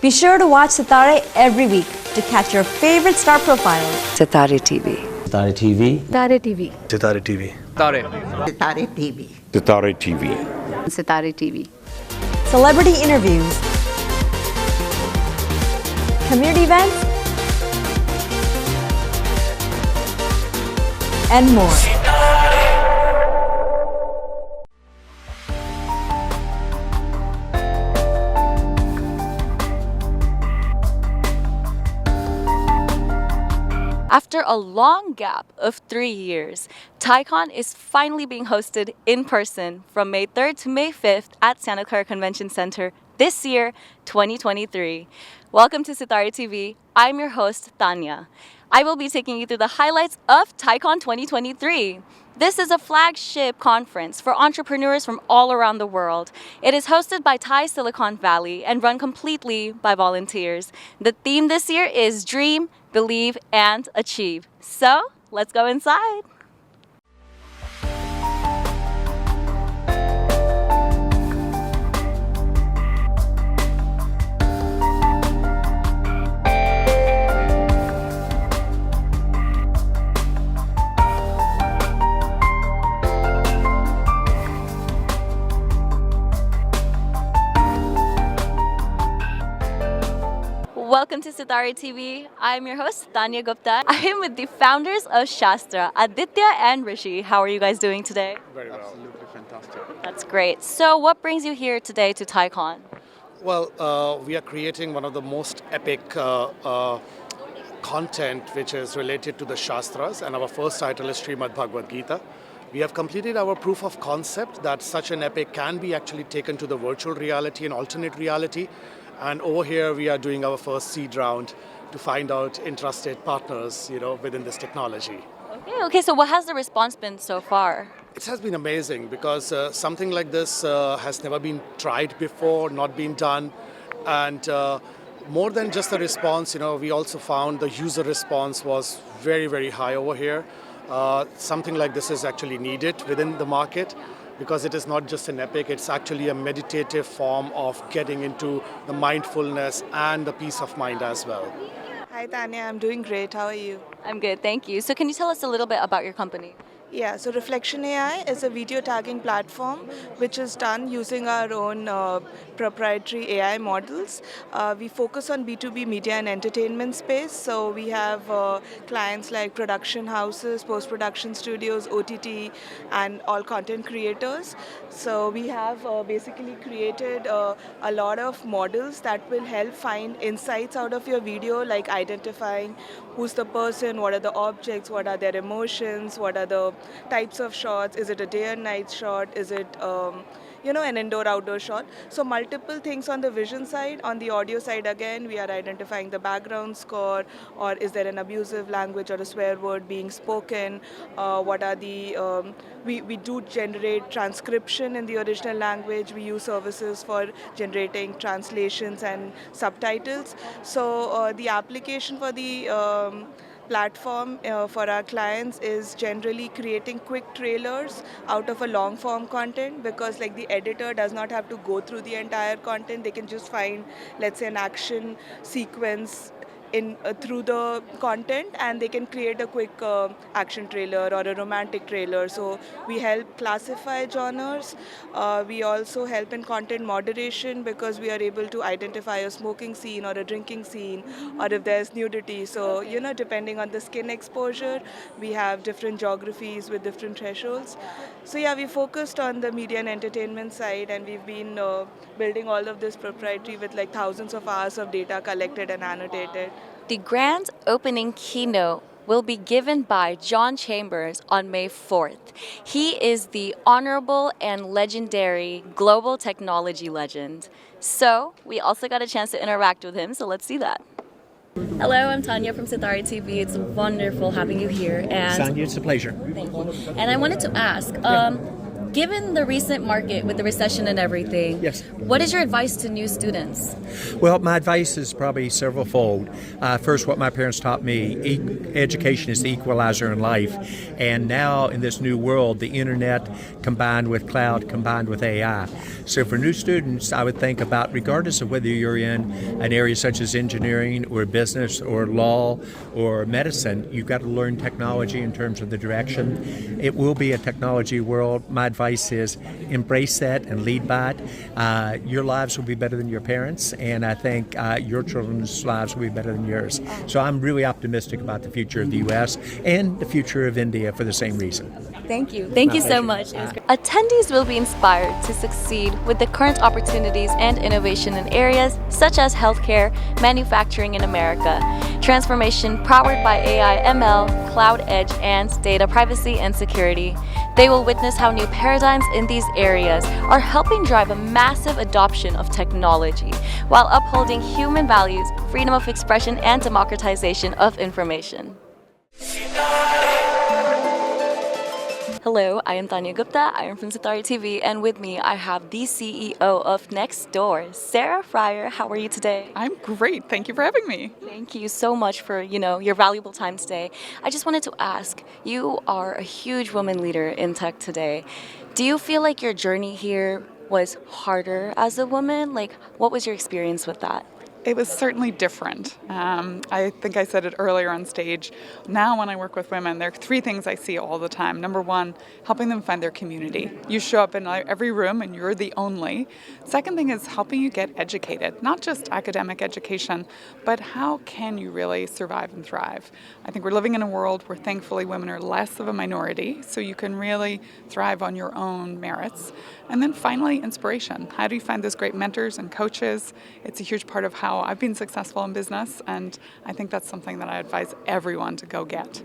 Be sure to watch Sitare every week to catch your favorite star profiles. Sitare TV. Sitare TV. Sitare TV. Sitare TV. Sitare TV. Sitare TV. Sitare TV. Celebrity interviews, community events, and more. After a long gap of 3 years, TiEcon is finally being hosted in person from May 3rd to May 5th at Santa Clara Convention Center this year, 2023. Welcome to Sitare TV. I'm your host, Tanya. I will be taking you through the highlights of TiEcon 2023. This is a flagship conference for entrepreneurs from all around the world. It is hosted by Thai Silicon Valley and run completely by volunteers. The theme this year is Dream, Believe, and Achieve. So, let's go inside. Welcome to Sitare TV. I'm your host, Tanya Gupta. I am with the founders of Shastra, Aditya and Rishi. How are you guys doing today? Very well. Absolutely fantastic. That's great. So what brings you here today to TiEcon? Well, we are creating one of the most epic content which is related to the Shastras, and our first title is Srimad Bhagavad Gita. We have completed our proof of concept that such an epic can be actually taken to the virtual reality and alternate reality. And over here, we are doing our first seed round to find out interested partners, within this technology. Okay. So what has the response been so far? It has been amazing because something like this has never been tried before, not been done. And more than just the response, we also found the user response was very, very high over here. Something like this is actually needed within the market, because it is not just an epic, it's actually a meditative form of getting into the mindfulness and the peace of mind as well. Hi Tanya, I'm doing great. How are you? I'm good, thank you. So can you tell us a little bit about your company? Yeah, so Reflection AI is a video tagging platform which is done using our own proprietary AI models. We focus on B2B media and entertainment space. So we have clients like production houses, post-production studios, OTT, and all content creators. So we have basically created a lot of models that will help find insights out of your video, like identifying who's the person, what are the objects, what are their emotions, what are the types of shots, is it a day and night shot, is it an indoor-outdoor shot. So multiple things on the vision side. On the audio side, again, we are identifying the background score, or is there an abusive language or a swear word being spoken, what are the, we do generate transcription in the original language. We use services for generating translations and subtitles. So the application for the platform for our clients is generally creating quick trailers out of a long form content, because like the editor does not have to go through the entire content. They can just find, let's say, an action sequence through the content, and they can create a quick action trailer or a romantic trailer. So we help classify genres. We also help in content moderation, because we are able to identify a smoking scene or a drinking scene, or if there's nudity. So depending on the skin exposure, we have different geographies with different thresholds. So yeah, we focused on the media and entertainment side, and we've been building all of this proprietary with like thousands of hours of data collected and annotated. The grand opening keynote will be given by John Chambers on May 4th. He is the honorable and legendary global technology legend. So we also got a chance to interact with him, so let's see that. Hello, I'm Tanya from Sitare TV. It's wonderful having you here. And Tanya, it's a pleasure. Thank you. And I wanted to ask, given the recent market with the recession and everything, Yes. what is your advice to new students? Well, my advice is probably several-fold. First, what my parents taught me, education is the equalizer in life. And now in this new world, the internet combined with cloud, combined with AI. So for new students, I would think about, regardless of whether you're in an area such as engineering or business or law or medicine, you've got to learn technology in terms of the direction. It will be a technology world. My advice is embrace that and lead by it. Your lives will be better than your parents, and I think your children's lives will be better than yours. So I'm really optimistic about the future of the U.S. and the future of India for the same reason. Thank you. Thank you so much. Attendees will be inspired to succeed with the current opportunities and innovation in areas such as healthcare, manufacturing in America, transformation powered by AI, ML, cloud edge, and data privacy and security. They will witness how new paradigms in these areas are helping drive a massive adoption of technology while upholding human values, freedom of expression, and democratization of information. Hello, I am Tanya Gupta. I am from Sitari TV, and with me I have the CEO of Nextdoor, Sarah Fryer. How are you today? I'm great. Thank you for having me. Thank you so much for, your valuable time today. I just wanted to ask, you are a huge woman leader in tech today. Do you feel like your journey here was harder as a woman? Like, what was your experience with that? It was certainly different. I think I said it earlier on stage. Now when I work with women, there are three things I see all the time. Number one, helping them find their community. You show up in every room and you're the only. Second thing is helping you get educated, not just academic education, but how can you really survive and thrive? I think we're living in a world where thankfully women are less of a minority, so you can really thrive on your own merits. And then finally, inspiration. How do you find those great mentors and coaches? It's a huge part of how I've been successful in business, and I think that's something that I advise everyone to go get.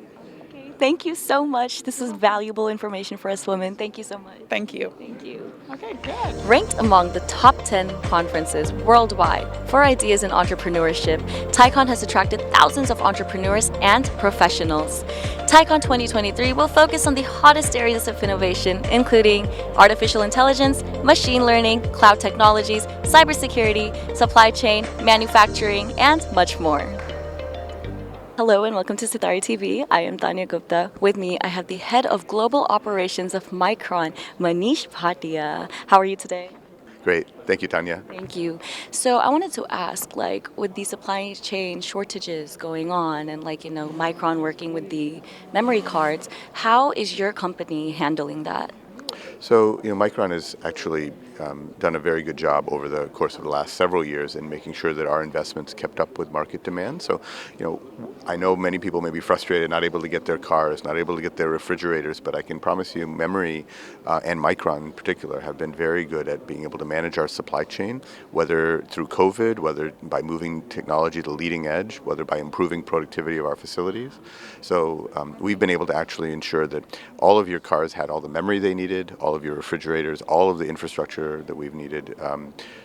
Thank you so much. This is valuable information for us women. Thank you so much. Thank you. Thank you. Okay, good. Ranked among the top 10 conferences worldwide for ideas in entrepreneurship, TiEcon has attracted thousands of entrepreneurs and professionals. TiEcon 2023 will focus on the hottest areas of innovation, including artificial intelligence, machine learning, cloud technologies, cybersecurity, supply chain, manufacturing, and much more. Hello and welcome to Sitari TV. I am Tanya Gupta. With me, I have the head of global operations of Micron, Manish Bhatia. How are you today? Great. Thank you, Tanya. Thank you. So I wanted to ask, with the supply chain shortages going on and Micron working with the memory cards, how is your company handling that? So, Micron has actually done a very good job over the course of the last several years in making sure that our investments kept up with market demand. So, I know many people may be frustrated, not able to get their cars, not able to get their refrigerators, but I can promise you memory and Micron in particular have been very good at being able to manage our supply chain, whether through COVID, whether by moving technology to leading edge, whether by improving productivity of our facilities. So we've been able to actually ensure that all of your cars had all the memory they needed, all of your refrigerators, all of the infrastructure that we've needed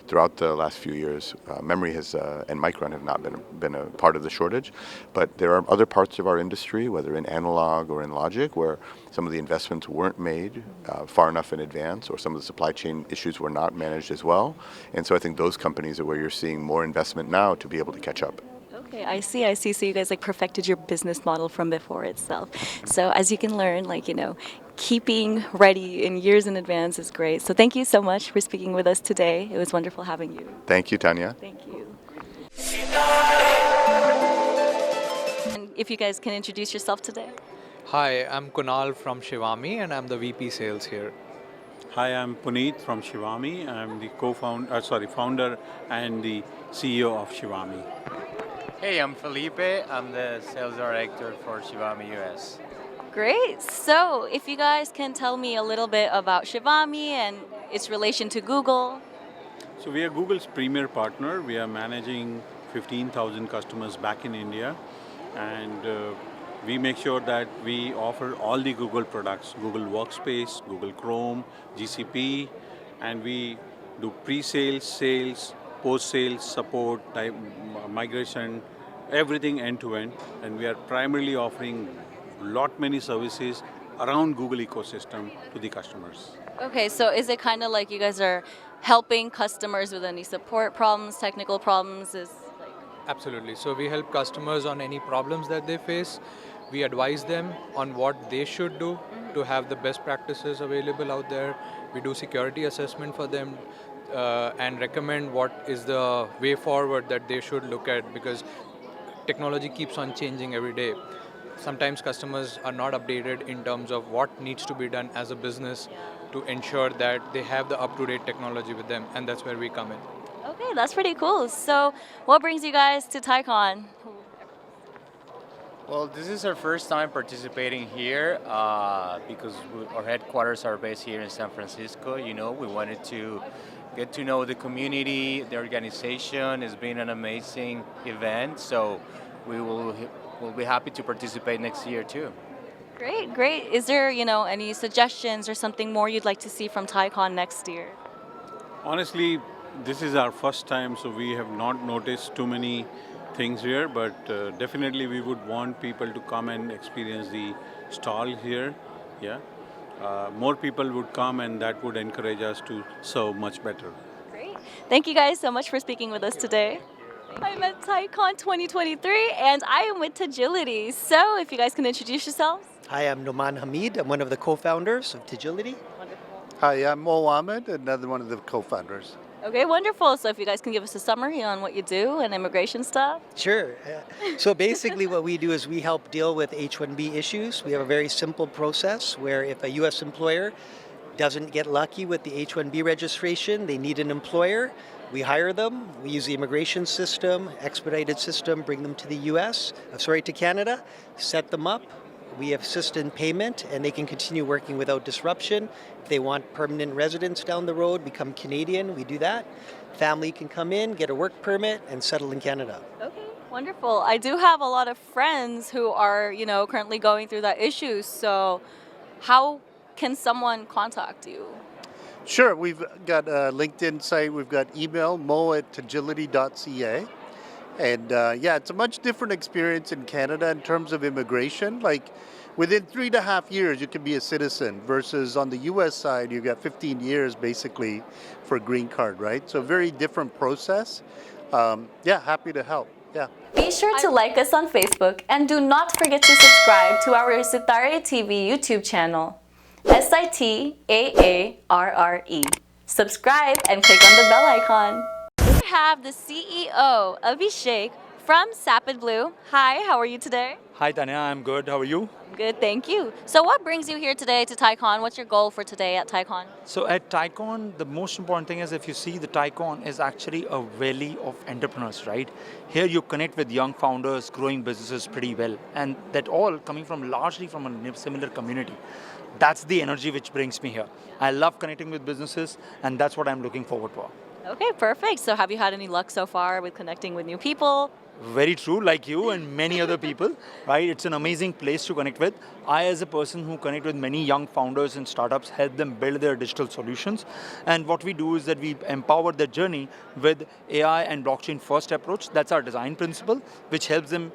throughout the last few years. Memory has and Micron have not been a part of the shortage, but there are other parts of our industry, whether in analog or in logic, where some of the investments weren't made far enough in advance, or some of the supply chain issues were not managed as well. And so I think those companies are where you're seeing more investment now to be able to catch up. Okay, I see. So you guys perfected your business model from before itself. So as you can learn, keeping ready in years in advance is great. So thank you so much for speaking with us today. It was wonderful having you. Thank you, Tanya. Thank you. And if you guys can introduce yourself today. Hi, I'm Kunal from Shivami and I'm the VP Sales here. Hi, I'm Puneet from Shivami. I'm the founder and the CEO of Shivami. Hey, I'm Felipe. I'm the sales director for Shivami US. Great. So if you guys can tell me a little bit about Shivami and its relation to Google. So we are Google's premier partner. We are managing 15,000 customers back in India, and we make sure that we offer all the Google products, Google Workspace, Google Chrome, GCP, and we do pre-sales, sales, post-sales support, migration, everything end-to-end, and we are primarily offering many services around Google ecosystem to the customers. Okay, so is it kind of like you guys are helping customers with any support problems, technical problems? Absolutely. So we help customers on any problems that they face. We advise them on what they should do to have the best practices available out there. We do security assessment for them and recommend what is the way forward that they should look at, because technology keeps on changing every day. Sometimes customers are not updated in terms of what needs to be done as a business to ensure that they have the up-to-date technology with them, and that's where we come in. Okay, that's pretty cool. So, what brings you guys to TiEcon? Well, this is our first time participating here because our headquarters are based here in San Francisco. You know, we wanted to get to know the community, the organization. It's been an amazing event, so we'll be happy to participate next year too. Great, great. Is there, any suggestions or something more you'd like to see from TiEcon next year? Honestly, this is our first time, so we have not noticed too many things here, but definitely we would want people to come and experience the stall here. Yeah, more people would come, and that would encourage us to serve much better. Great. Thank you guys so much for speaking with us today. I'm at TiEcon 2023, and I am with Tagility. So, if you guys can introduce yourselves. Hi, I'm Noman Hamid. I'm one of the co-founders of Tagility. Hi, I'm Mo Ahmed, another one of the co-founders. Okay, wonderful. So if you guys can give us a summary on what you do and immigration stuff. Sure. So basically what we do is we help deal with H-1B issues. We have a very simple process where if a U.S. employer doesn't get lucky with the H-1B registration, they need an employer, we hire them, we use the immigration system, expedited system, bring them to the U.S., to Canada, set them up. We assist in payment, and they can continue working without disruption. If they want permanent residence down the road, become Canadian, we do that. Family can come in, get a work permit, and settle in Canada. Okay, wonderful. I do have a lot of friends who are, currently going through that issue. So how can someone contact you? Sure, we've got a LinkedIn site, we've got email, mo@tagility.ca. And it's a much different experience in Canada in terms of immigration. Like within 3.5 years, you can be a citizen versus on the US side, you've got 15 years basically for a green card, right? So very different process. Happy to help. Yeah. Be sure to like us on Facebook and do not forget to subscribe to our Sitaare TV YouTube channel. SITAARRE. Subscribe and click on the bell icon. We have the CEO, Abhishek, from Sapid Blue. Hi, how are you today? Hi Tanya, I'm good. How are you? Good, thank you. So what brings you here today to TiEcon? What's your goal for today at TiEcon? So at TiEcon, the most important thing is if you see the TiEcon is actually a valley of entrepreneurs, right? Here you connect with young founders, growing businesses pretty well, and that all coming from largely from a similar community. That's the energy which brings me here. I love connecting with businesses, and that's what I'm looking forward for. Okay, perfect. So have you had any luck so far with connecting with new people? Very true, like you and many other people, right? It's an amazing place to connect with. I, as a person who connect with many young founders and startups, help them build their digital solutions. And what we do is that we empower their journey with AI and blockchain first approach. That's our design principle, which helps them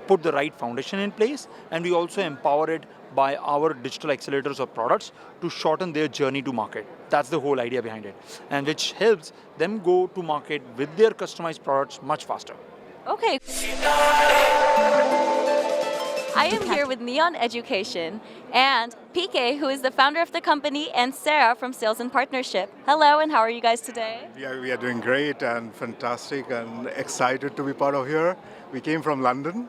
put the right foundation in place. And we also empower it by our digital accelerators or products to shorten their journey to market. That's the whole idea behind it. And which helps them go to market with their customized products much faster. Okay. I am here with Neon Education and PK, who is the founder of the company, and Sarah from Sales and Partnership. Hello, and how are you guys today? We are doing great and fantastic and excited to be part of here. We came from London.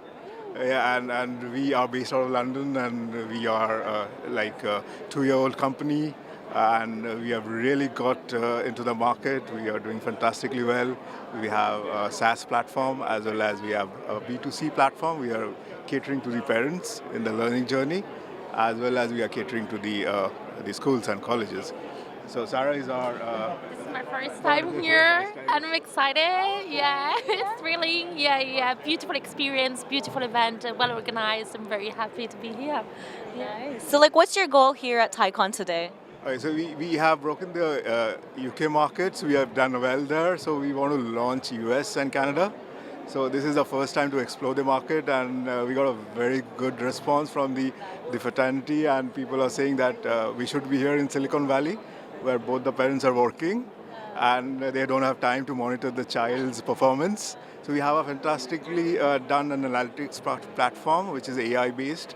And we are based out of London, and we are like a 2-year-old company, and we have really got into the market. We are doing fantastically well. We have a SaaS platform as well as we have a B2C platform. We are catering to the parents in the learning journey, as well as we are catering to the schools and colleges. So Sarah is our... This is my first time here, and I'm excited. Yeah, it's really, beautiful experience, beautiful event, well organized. I'm very happy to be here. Nice. So what's your goal here at TiEcon today? So we have broken the UK markets. We have done well there. So we want to launch US and Canada. So this is the first time to explore the market, and we got a very good response from the fraternity, and people are saying that we should be here in Silicon Valley, where both the parents are working, and they don't have time to monitor the child's performance. So we have a fantastically done an analytics platform, which is AI-based,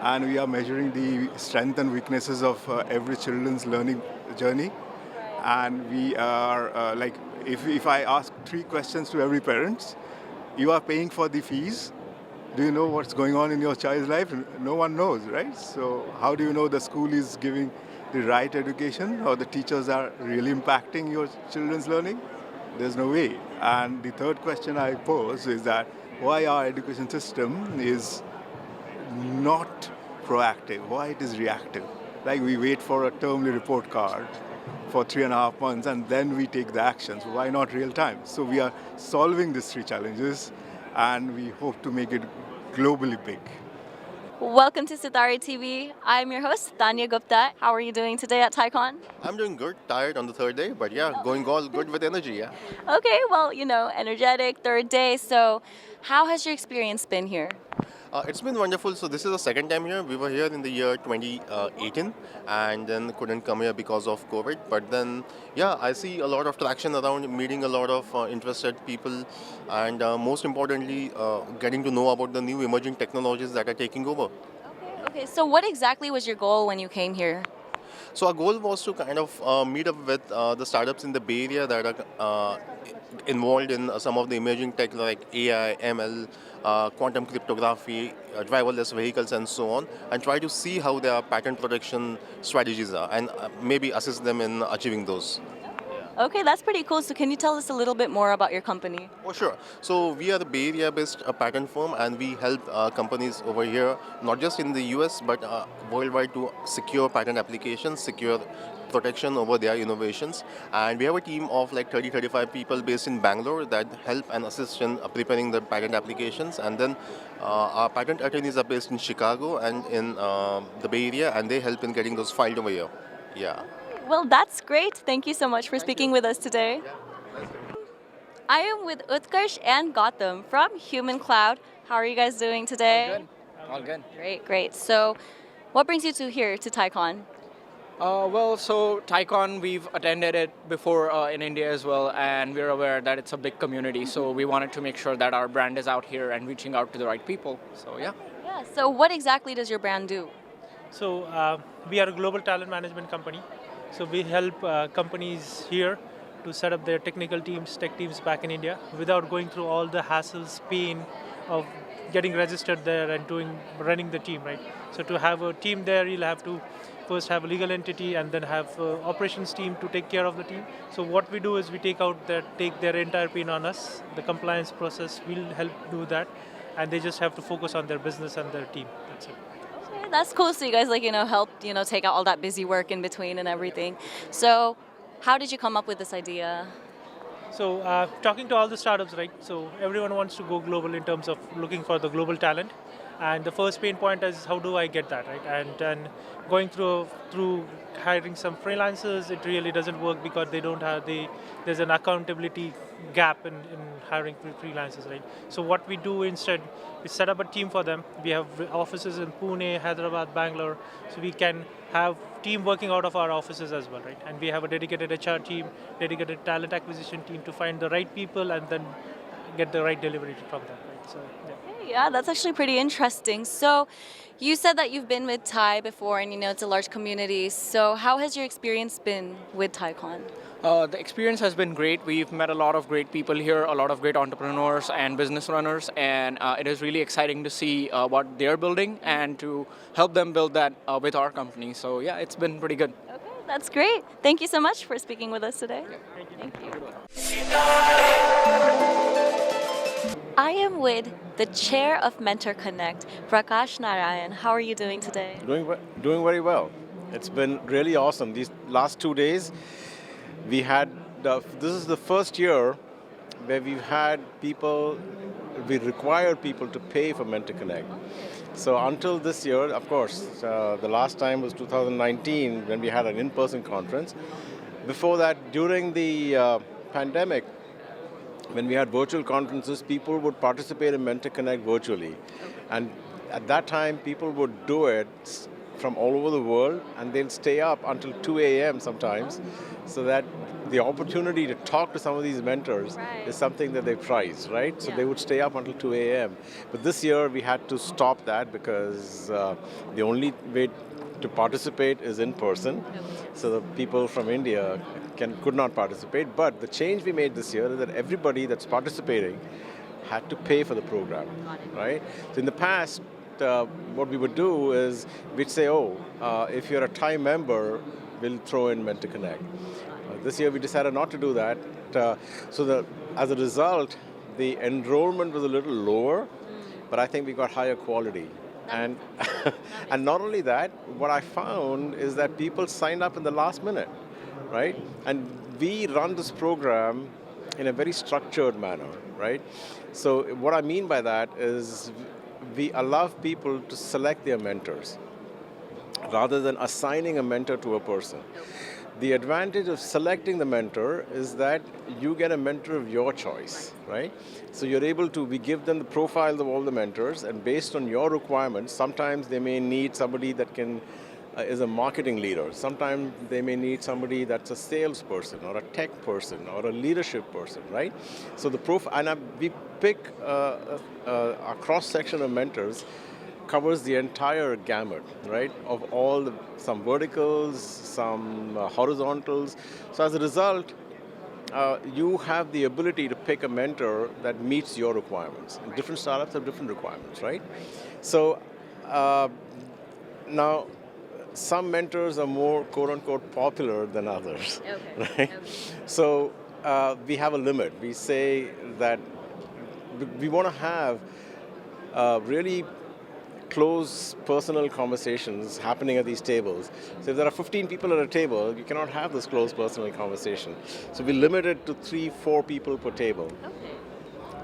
and we are measuring the strength and weaknesses of every children's learning journey. And we are if I ask 3 questions to every parent, you are paying for the fees. Do you know what's going on in your child's life? No one knows, right? So how do you know the school is giving the right education, or the teachers are really impacting your children's learning? There's no way. And the third question I pose is that why our education system is not proactive, why it is reactive. Like we wait for a termly report card for 3.5 months and then we take the actions. Why not real time? So we are solving these 3 challenges, and we hope to make it globally big. Welcome to Sitari TV. I'm your host, Tanya Gupta. How are you doing today at TiEcon? I'm doing good, tired on the 3rd day, but yeah, going all good with energy, yeah. Okay, well, energetic, 3rd day. So how has your experience been here? It's been wonderful. So this is the 2nd time here. We were here in the year 2018 and then couldn't come here because of COVID. But then, yeah, I see a lot of traction around, meeting a lot of interested people, and most importantly, getting to know about the new emerging technologies that are taking over. Okay, so what exactly was your goal when you came here? So our goal was to kind of meet up with the startups in the Bay Area that are involved in some of the emerging tech like AI, ML, quantum cryptography, driverless vehicles, and so on, and try to see how their patent protection strategies are, and maybe assist them in achieving those. Okay, that's pretty cool. So can you tell us a little bit more about your company? Oh, sure. So we are the Bay Area-based patent firm, and we help companies over here, not just in the US, but worldwide, to secure patent applications, secure protection over their innovations. And we have a team of like 30-35 people based in Bangalore that help and assist in preparing the patent applications. And then our patent attorneys are based in Chicago and in the Bay Area, and they help in getting those filed over here. Yeah. Well, that's great. Thank you so much for speaking with us today. I am with Utkarsh and Gautam from Human Cloud. How are you guys doing today? All good. All good. Great, great. So what brings you here to TiEcon? So TiEcon, we've attended it before in India as well, and we're aware that it's a big community. So we wanted to make sure that our brand is out here and reaching out to the right people. So yeah. Yeah. So what exactly does your brand do? So we are a global talent management company. So we help companies here to set up their technical teams, tech teams back in India without going through all the hassles, pain of getting registered there and running the team, right? So to have a team there, you'll have to first have a legal entity and then have an operations team to take care of the team. So what we do is we take their entire pain on us. The compliance process, we'll help do that, and they just have to focus on their business and their team. That's it. Okay, that's cool. So you guys help take out all that busy work in between and everything. So how did you come up with this idea? So talking to all the startups, right? So everyone wants to go global in terms of looking for the global talent. And the first pain point is, how do I get that, right? And then going through hiring some freelancers, it really doesn't work because they don't have there's an accountability gap in hiring freelancers, right? So what we do instead is set up a team for them. We have offices in Pune, Hyderabad, Bangalore, so we can have team working out of our offices as well, right? And we have a dedicated HR team, dedicated talent acquisition team to find the right people and then get the right delivery from them, right? So yeah. Yeah, that's actually pretty interesting. So you said that you've been with Thai before and it's a large community. So how has your experience been with TiEcon? The experience has been great. We've met a lot of great people here, a lot of great entrepreneurs and business runners, and it is really exciting to see what they're building and to help them build that with our company. So yeah, it's been pretty good. Okay, that's great. Thank you so much for speaking with us today. Thank you. I am with the chair of Mentor Connect, Prakash Narayan. How are you doing today? Doing very well. It's been really awesome. These last 2 days, we had this is the first year where we've had we require people to pay for Mentor Connect. So until this year, of course, the last time was 2019 when we had an in-person conference. Before that, during the pandemic, when we had virtual conferences, people would participate in Mentor Connect virtually. And at that time, people would do it from all over the world, and they'll stay up until 2 a.m. sometimes, so that the opportunity to talk to some of these mentors is something that they prize, right? So they would stay up until 2 a.m. But this year, we had to stop that because the only way to participate is in person. So the people from India could not participate. But the change we made this year is that everybody that's participating had to pay for the program, right? So in the past, what we would do is we'd say, if you're a TiE member, we'll throw in Mentor Connect. This year we decided not to do that. As a result, the enrollment was a little lower, but I think we got higher quality. And and not only that, what I found is that people signed up in the last minute, right? And we run this program in a very structured manner, right? So what I mean by that is we allow people to select their mentors rather than assigning a mentor to a person. The advantage of selecting the mentor is that you get a mentor of your choice, right? So you're able to, we give them the profiles of all the mentors, and based on your requirements, sometimes they may need somebody that is a marketing leader. Sometimes they may need somebody that's a salesperson or a tech person or a leadership person, right? So we pick a cross-section of mentors covers the entire gamut, right, of some verticals, some horizontals. So as a result, you have the ability to pick a mentor that meets your requirements. And different startups have different requirements, right? So now, some mentors are more quote-unquote popular than others, right? So we have a limit. We say that we want to have really close personal conversations happening at these tables. So if there are 15 people at a table, you cannot have this close personal conversation. So we limit it to 3-4 people per table.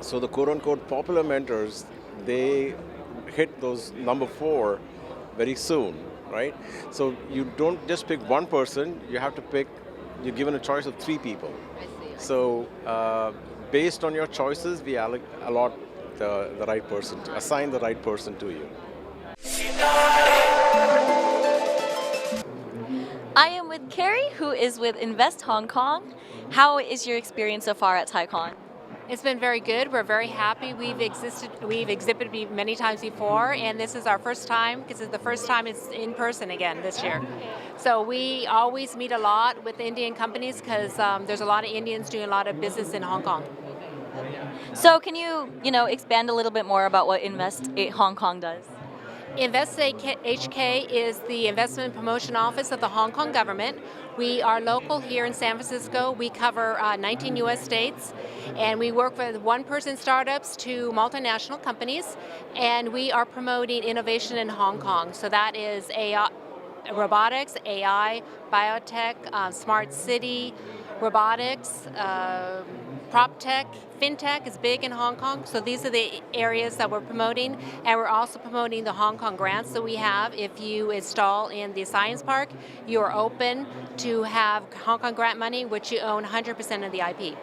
So the quote-unquote popular mentors, they hit those number 4 very soon, right? So you don't just pick one person, you're given a choice of 3 people. So based on your choices, we allot the right person, assign the right person to you. I am with Carrie, who is with Invest Hong Kong. How is your experience so far at TiEcon? It's been very good. We're very happy. We've exhibited many times before, and this is our first time because it's the first time it's in person again this year. So we always meet a lot with Indian companies because there's a lot of Indians doing a lot of business in Hong Kong. So can you expand a little bit more about what Invest Hong Kong does? Invest HK is the investment promotion office of the Hong Kong government. We are local here in San Francisco. We cover 19 U.S. states, and we work with one-person startups to multinational companies, and we are promoting innovation in Hong Kong. So that is AI, robotics, AI, biotech, smart city, robotics, prop tech, fintech is big in Hong Kong. So these are the areas that we're promoting, and we're also promoting the Hong Kong grants that we have. If you install in the science park, you are open to have Hong Kong grant money, which you own 100% of the IP.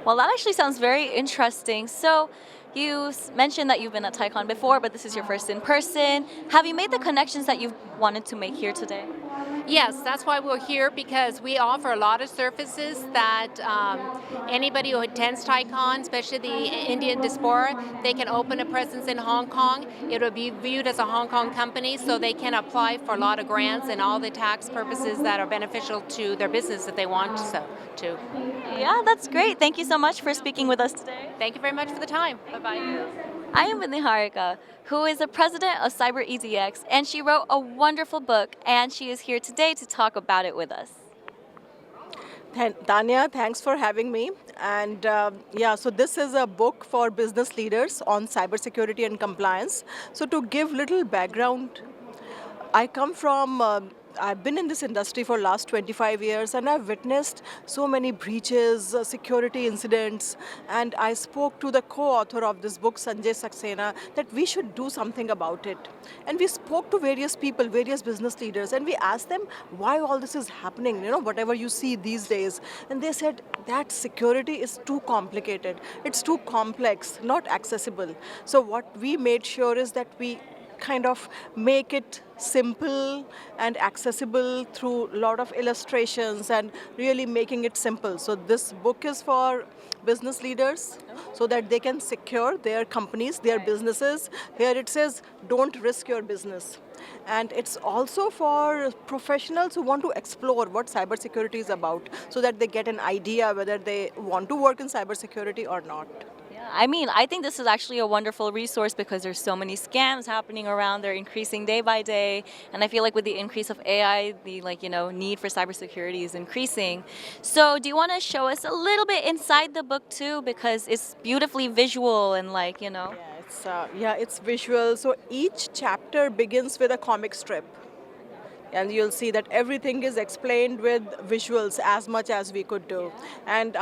Well, that actually sounds very interesting. So you mentioned that you've been at TiEcon before, but this is your first in person. Have you made the connections that you've wanted to make here today? Yes, that's why we're here, because we offer a lot of services that anybody who attends TiEcon, especially the Indian diaspora, they can open a presence in Hong Kong. It will be viewed as a Hong Kong company, so they can apply for a lot of grants and all the tax purposes that are beneficial to their business if they want to. Yeah, that's great. Thank you so much for speaking with us today. Thank you very much for the time. Bye-bye. I am with Niharika, who is the president of Cyber EDX, and she wrote a wonderful book, and she is here today to talk about it with us. Tanya, thanks for having me. And so this is a book for business leaders on cybersecurity and compliance. So to give little background, I come from I've been in this industry for last 25 years and I've witnessed so many breaches, security incidents, and I spoke to the co-author of this book, Sanjay Saxena, that we should do something about it. And we spoke to various people, various business leaders, and we asked them why all this is happening, whatever you see these days. And they said that security is too complicated, it's too complex, not accessible. So what we made sure is that we kind of make it simple and accessible through a lot of illustrations and really making it simple. So this book is for business leaders so that they can secure their companies, their businesses. Here it says, don't risk your business. And it's also for professionals who want to explore what cybersecurity is about so that they get an idea whether they want to work in cybersecurity or not. I mean, I think this is actually a wonderful resource because there's so many scams happening around. They're increasing day by day, and I feel like with the increase of AI, the need for cybersecurity is increasing. So, do you want to show us a little bit inside the book too, because it's beautifully visual and It's visual. So each chapter begins with a comic strip. And you'll see that everything is explained with visuals as much as we could do. And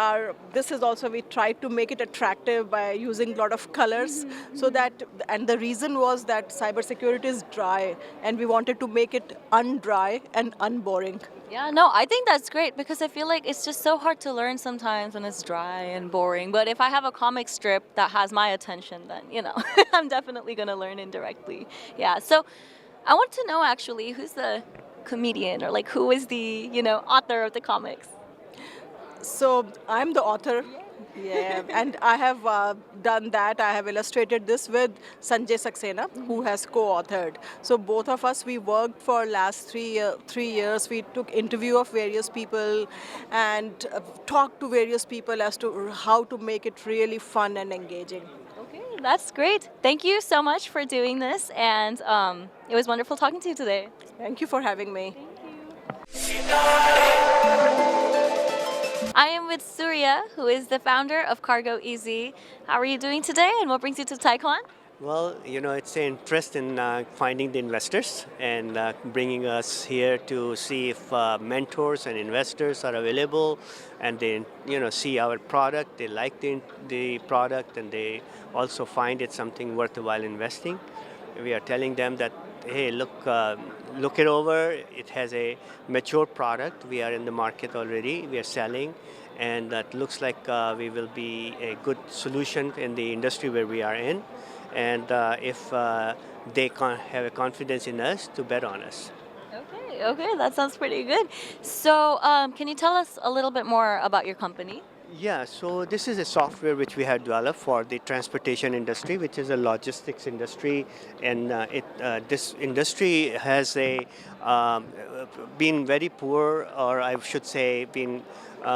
this is also, we tried to make it attractive by using a lot of colors. So that, and the reason was that cybersecurity is dry, and we wanted to make it undry and unboring. Yeah, no, I think that's great because I feel like it's just so hard to learn sometimes when it's dry and boring. But if I have a comic strip that has my attention, then, I'm definitely going to learn indirectly. Yeah, so I want to know actually who's the comedian or who is the, author of the comics? So I'm the author. Yeah, and I have done that. I have illustrated this with Sanjay Saxena, who has co-authored. So both of us, we worked for last 3 years. We took interview of various people and talked to various people as to how to make it really fun and engaging. Okay, that's great. Thank you so much for doing this, and it was wonderful talking to you today. Thank you for having me. I am with Surya, who is the founder of Cargo Easy. How are you doing today, and what brings you to TiEcon? Well, it's an interest in finding the investors and bringing us here to see if mentors and investors are available, and they, see our product. They like the product, and they also find it something worthwhile investing. We are telling them that, hey, look it over. It has a mature product. We are in the market already. We are selling, and that looks like we will be a good solution in the industry where we are in. And if they have a confidence in us, to bet on us. Okay, that sounds pretty good. So, can you tell us a little bit more about your company? Yeah, so this is a software which we have developed for the transportation industry, which is a logistics industry, and this industry has been very poor, or I should say, been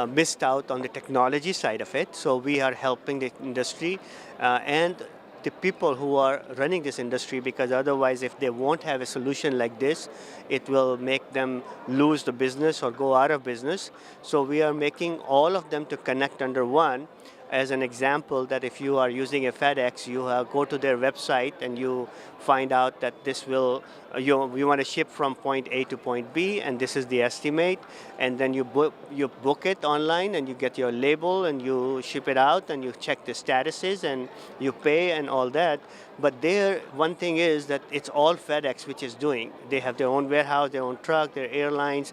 missed out on the technology side of it. So we are helping the industry and the people who are running this industry, because otherwise if they won't have a solution like this, it will make them lose the business or go out of business. So we are making all of them to connect under one. As an example, that if you are using a FedEx, you go to their website and you find out that this will, we want to ship from point A to point B, and this is the estimate, and then you book it online, and you get your label, and you ship it out, and you check the statuses, and you pay and all that. But there, one thing is that it's all FedEx which is doing. They have their own warehouse, their own truck, their airlines,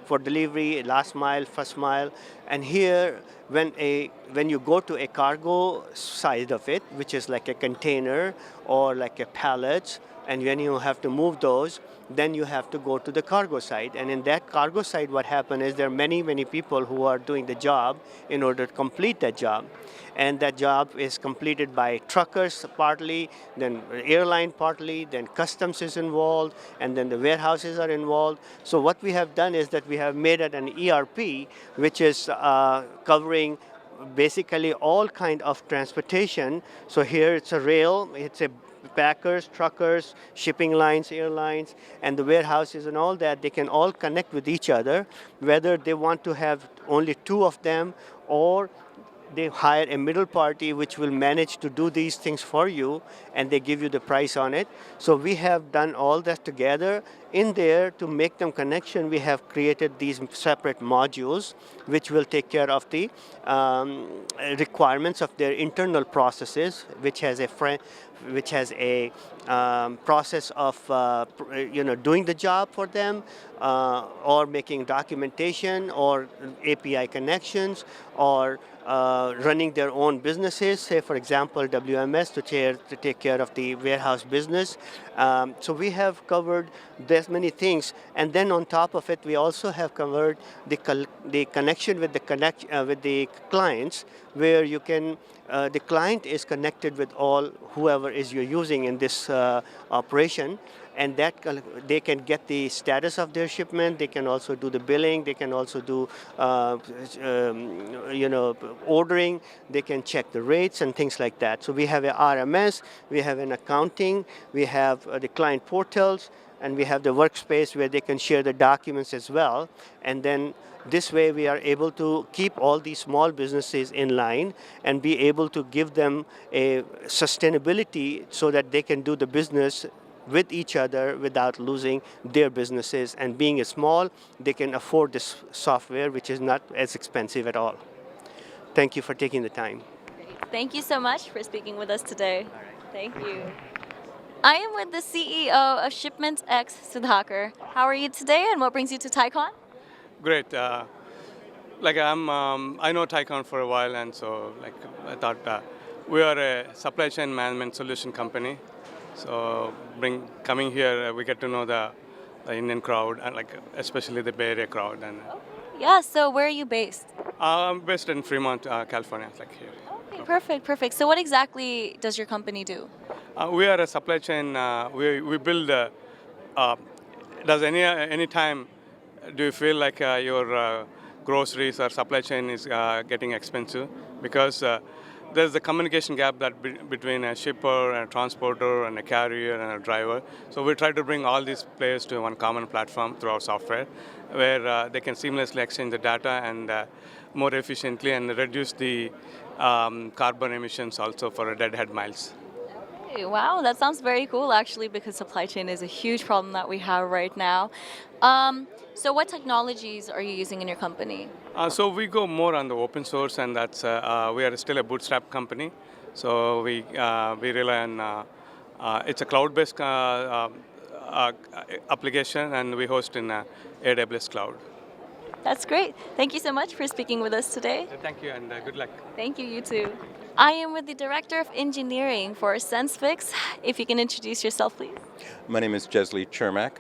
for delivery, last mile, first mile. And here, when you go to a cargo side of it, which is like a container or like a pallet, and when you have to move those, then you have to go to the cargo side. And in that cargo side, what happens is there are many, many people who are doing the job in order to complete that job. And that job is completed by truckers partly, then airline partly, then customs is involved, and then the warehouses are involved. So what we have done is that we have made it an ERP, which is covering basically all kind of transportation. So here it's a rail, it's a packers, truckers, shipping lines, airlines, and the warehouses and all that. They can all connect with each other, whether they want to have only two of them or they hire a middle party which will manage to do these things for you, and they give you the price on it. So we have done all that together. In there, to make them connection, we have created these separate modules which will take care of the requirements of their internal processes, which has a process of doing the job for them, or making documentation, or API connections, or running their own businesses, say for example WMS to take care of the warehouse business. So we have covered this many things, and then on top of it we also have covered the connection with the clients, where you can the client is connected with all whoever is you're using in this operation, and that they can get the status of their shipment. They can also do the billing. They can also do ordering. They can check the rates and things like that. So we have a RMS, we have an accounting, we have the client portals, and we have the workspace where they can share the documents as well. And then this way we are able to keep all these small businesses in line and be able to give them a sustainability so that they can do the business with each other without losing their businesses. And being small, they can afford this software, which is not as expensive at all. Thank you for taking the time. Thank you so much for speaking with us today. Thank you. I am with the CEO of Shipment X, Sudhakar. How are you today, and what brings you to TiEcon? Great. I know TiEcon for a while, and so I thought we are a supply chain management solution company. So coming here, we get to know the Indian crowd, and especially the Bay Area crowd. And Yeah, so where are you based? I'm based in Fremont, California, here. Okay, perfect. So what exactly does your company do? We are a supply chain. We build. Does any time do you feel like your groceries or supply chain is getting expensive? Because there's the communication gap between a shipper and a transporter and a carrier and a driver. So we try to bring all these players to one common platform through our software, where they can seamlessly exchange the data and more efficiently, and reduce the carbon emissions also for deadhead miles. Hey, wow, that sounds very cool actually, because supply chain is a huge problem that we have right now. So what technologies are you using in your company? So we go more on the open source, and that's we are still a bootstrap company. So we rely on it's a cloud-based application, and we host in AWS cloud. That's great. Thank you so much for speaking with us today. Thank you, and good luck. Thank you, you too. I am with the Director of Engineering for SenseFix. If you can introduce yourself, please. My name is Jesley Chermak.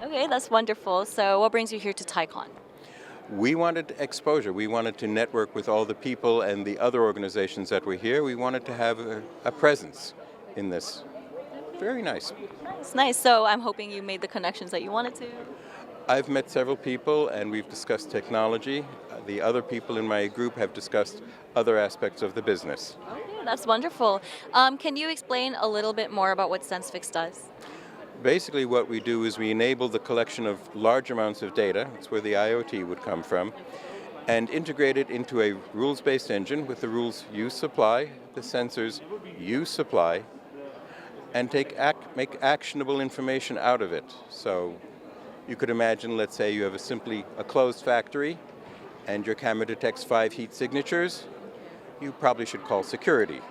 Okay, that's wonderful. So what brings you here to TiEcon? We wanted exposure. We wanted to network with all the people and the other organizations that were here. We wanted to have a presence in this. Very nice. Nice. So I'm hoping you made the connections that you wanted to. I've met several people, and we've discussed technology. The other people in my group have discussed other aspects of the business. Okay, that's wonderful. Can you explain a little bit more about what SenseFix does? Basically, what we do is we enable the collection of large amounts of data, that's where the IoT would come from, and integrate it into a rules-based engine with the rules you supply, the sensors you supply, and make actionable information out of it. So you could imagine, let's say you have simply a closed factory and your camera detects 5 heat signatures, you probably should call security.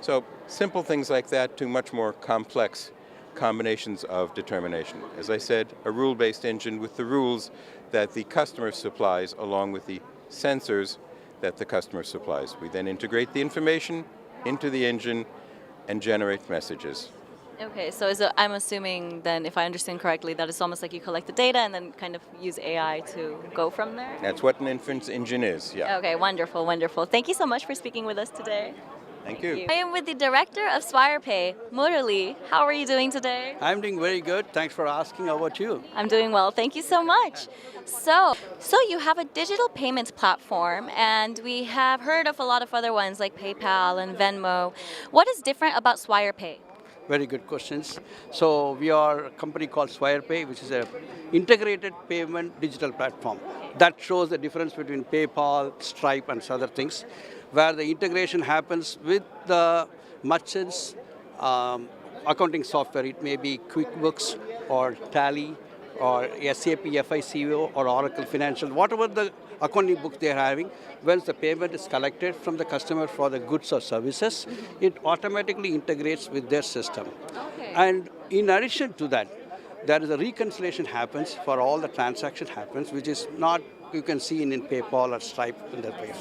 So simple things like that to much more complex combinations of determination. As I said, a rule-based engine with the rules that the customer supplies along with the sensors that the customer supplies. We then integrate the information into the engine and generate messages. Okay, so I'm assuming then, if I understand correctly, that it's almost like you collect the data and then kind of use AI to go from there? That's what an inference engine is, yeah. Okay, wonderful, wonderful. Thank you so much for speaking with us today. Thank you. I am with the Director of SwirePay, Murali. How are you doing today? I'm doing very good. Thanks for asking. How about you? I'm doing well. Thank you so much. So you have a digital payments platform, and we have heard of a lot of other ones like PayPal and Venmo. What is different about SwirePay? Very good questions. So we are a company called SwirePay, which is a integrated payment digital platform that shows the difference between PayPal, Stripe, and other things, where the integration happens with the merchants' accounting software. It may be QuickBooks or Tally or SAP FICO or Oracle Financial, whatever the accounting book they are having. Once the payment is collected from the customer for the goods or services, it automatically integrates with their system. Okay. And in addition to that, there is a reconciliation happens for all the transaction happens, which is not you can see in PayPal or Stripe in that way.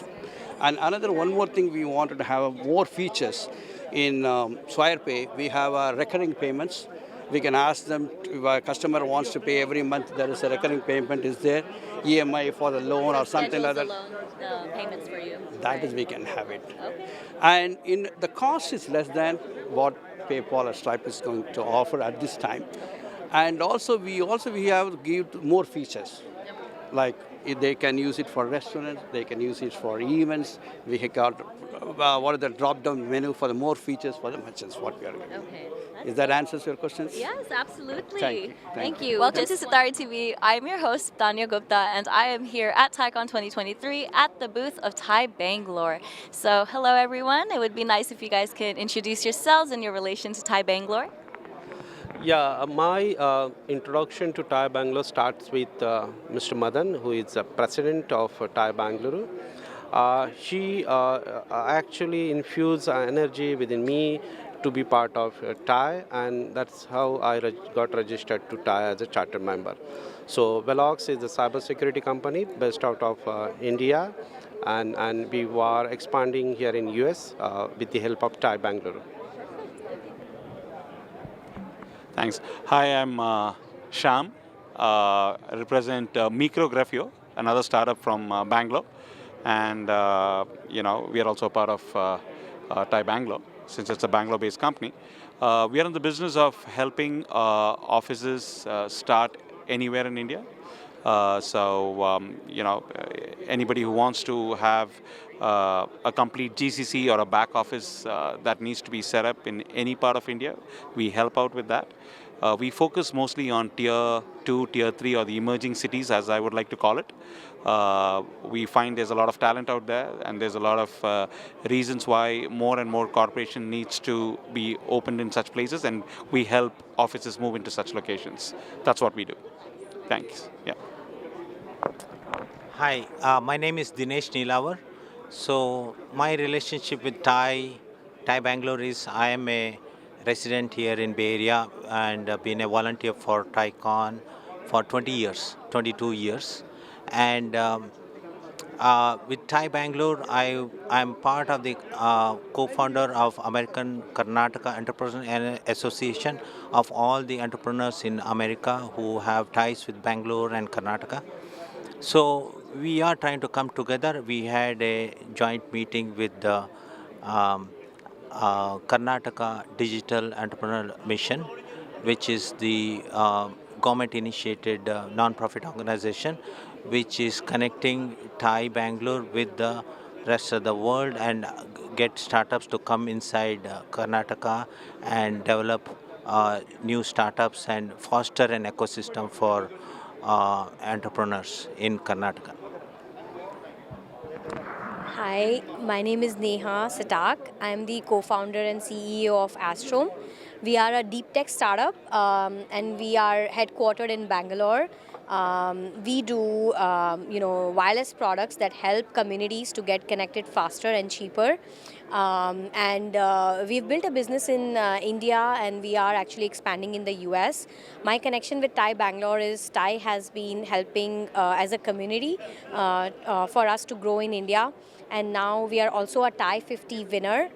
And one more thing we wanted to have more features in SwirePay. We have recurring payments. We can ask them if a customer wants to pay every month. There is a recurring payment is there, EMI for the loan or something like that. The payments for you. That is we can have it. And in the cost is less than what PayPal or Stripe is going to offer at this time. And also we have give more features, like if they can use it for restaurants, they can use it for events. We have got what is the drop-down menu for the more features for the merchants. What we are doing. Okay. Is that answers your questions? Yes, absolutely. Thank you. Thank you. Welcome to Sitara TV. I'm your host, Tanya Gupta, and I am here at TiEcon 2023 at the booth of TI Bangalore. So, hello everyone. It would be nice if you guys could introduce yourselves and your relation to TI Bangalore. Yeah, my introduction to TI Bangalore starts with Mr. Madan, who is the president of TI Bangalore. She actually infused energy within me to be part of TI, and that's how I got registered to TI as a chartered member. So Velox is a cybersecurity company based out of India, and we are expanding here in US with the help of TI Bangalore. Thanks. Hi, I'm Sham. I represent Micrografio, another startup from Bangalore, and we are also a part of TI Bangalore, since it's a Bangalore-based company. We are in the business of helping offices start anywhere in India. Anybody who wants to have a complete GCC or a back office that needs to be set up in any part of India, we help out with that. We focus mostly on tier 2, tier 3, or the emerging cities, as I would like to call it. We find there's a lot of talent out there, and there's a lot of reasons why more and more corporation needs to be opened in such places, and we help offices move into such locations. That's what we do. Thanks. Yeah. Hi, my name is Dinesh Neelavar. So my relationship with TI Bangalore is I am a resident here in Bay Area and been a volunteer for TiEcon for 22 years. And with TI Bangalore, I'm part of the co-founder of American Karnataka Entrepreneurs Association of all the entrepreneurs in America who have ties with Bangalore and Karnataka. So we are trying to come together. We had a joint meeting with the Karnataka Digital Entrepreneur Mission, which is the government-initiated non-profit organization, which is connecting TI Bangalore with the rest of the world and get startups to come inside Karnataka and develop new startups and foster an ecosystem for entrepreneurs in Karnataka. Hi, my name is Neha Satak. I'm the co-founder and CEO of Astrome. We are a deep tech startup and we are headquartered in Bangalore. We do wireless products that help communities to get connected faster and cheaper. We've built a business in India and we are actually expanding in the US. My connection with TI Bangalore is TI has been helping as a community for us to grow in India. And now we are also a TI 50 winner.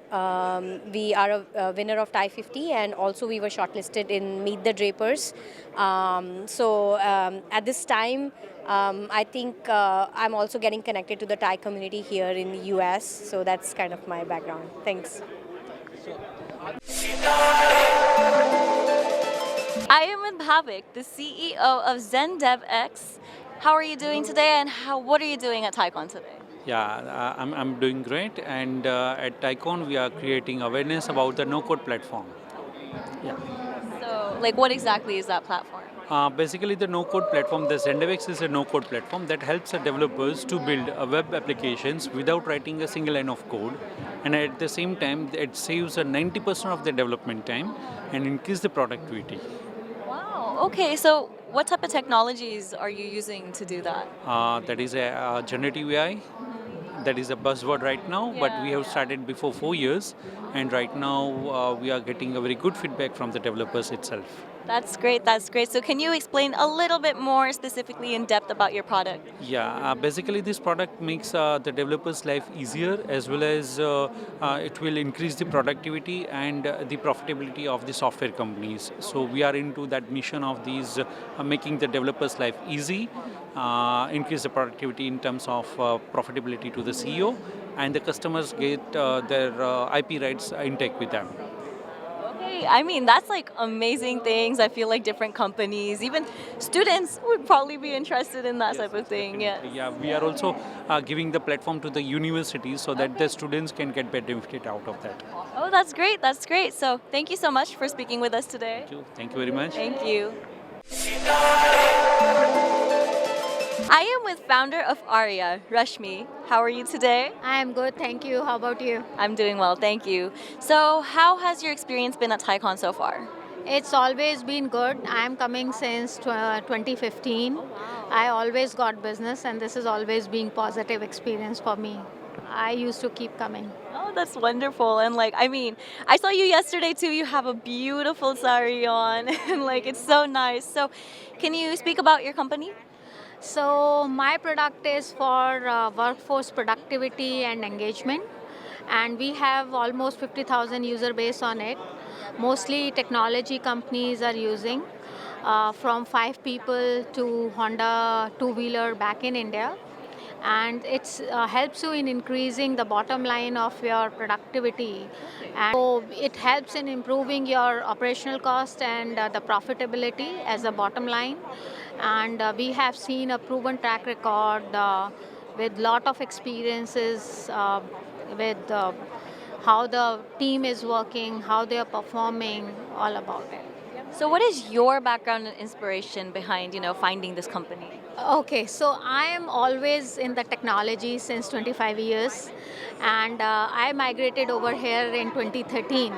We are a winner of TI 50 and also we were shortlisted in Meet the Drapers. At this time, I think I'm also getting connected to the TI community here in the US. So that's kind of my background. Thanks. I am with Bhavik, the CEO of ZenDevX. How are you doing today and what are you doing at TiEcon today? Yeah, I'm doing great, and at TiEcon we are creating awareness about the no-code platform. Yeah. So, like, what exactly is that platform? Basically, the no-code platform, the Zendevex is a no-code platform that helps the developers to build web applications without writing a single line of code, and at the same time, it saves 90% of the development time and increase the productivity. Wow. Okay. So, what type of technologies are you using to do that? That is a generative AI. That is a buzzword right now, but we have started before 4 years, and right now we are getting a very good feedback from the developers itself. That's great. That's great. So, can you explain a little bit more specifically in depth about your product? Yeah, basically this product makes the developers' life easier, as well as it will increase the productivity and the profitability of the software companies. So we are into that mission of these making the developers' life easy, increase the productivity in terms of profitability to the CEO, and the customers get their IP rights intake with them. Okay, I mean, that's like amazing things. I feel like different companies, even students would probably be interested in that type of thing. Yeah. Yeah, we are also giving the platform to the universities so that the students can get benefit out of that. Oh, that's great. That's great. So, thank you so much for speaking with us today. Thank you very much. Thank you. I am with founder of Arya, Rashmi. How are you today? I am good, thank you. How about you? I'm doing well, thank you. So, how has your experience been at TiEcon so far? It's always been good. I'm coming since 2015. I always got business, and this has always been positive experience for me. I used to keep coming. Oh, that's wonderful. And like, I mean, I saw you yesterday too. You have a beautiful sari on, and like, it's so nice. So, can you speak about your company? So my product is for workforce productivity and engagement, and we have almost 50,000 user base on it. Mostly technology companies are using, from 5 people to Honda two-wheeler back in India. And it helps you in increasing the bottom line of your productivity. And so it helps in improving your operational cost and the profitability as a bottom line. And we have seen a proven track record with lot of experiences with how the team is working, how they are performing, all about it. So, what is your background and inspiration behind, finding this company? Okay, so I am always in the technology since 25 years, and I migrated over here in 2013.